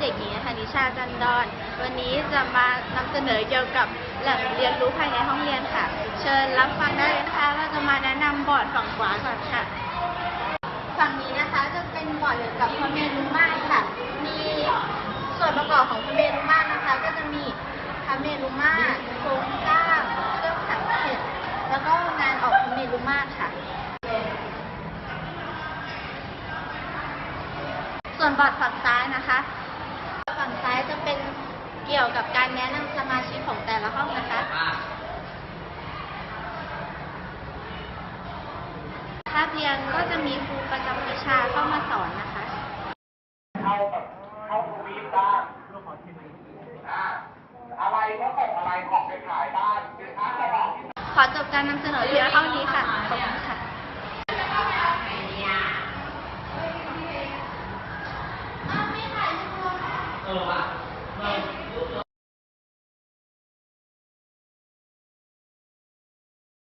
เด็กหญิงธนิชาจันดอนวันนี้จะมานำเสนอเกี่ยวกับแหล่งเรียนรู้ภายในห้องเรียนค่ะเชิญรับฟังได้เลยค่ะเราจะมาแนะนำบอร์ดฝั่งขวาก่อนค่ะฝั่งนี้นะคะจะเป็นบอร์ดเกี่ยวกับพระเมรุมาตรค่ะมีส่วนประกอบของพระเมรุมาตรนะคะก็จะมีพระเมรุมาตรโครงสร้างเครื่องสังเกตแล้วก็งานออกพระเมรุมาตรค่ะส่วนบอร์ดฝั่งซ้ายนะคะฝั่งซ้ายจะเป็นเกี่ยวกับการแนะนำสมาชิกของแต่ละห้องนะคะภาพเรียนก็จะมีครูประจำวิชาเข้ามาสอนนะคะเข้าทวีตได้อะไรก็ส่งอะไรออกไปขายได้ขอจบการนำเสนอเพียงเท่านี้ค่ะขอบคุณค่ะว่ะ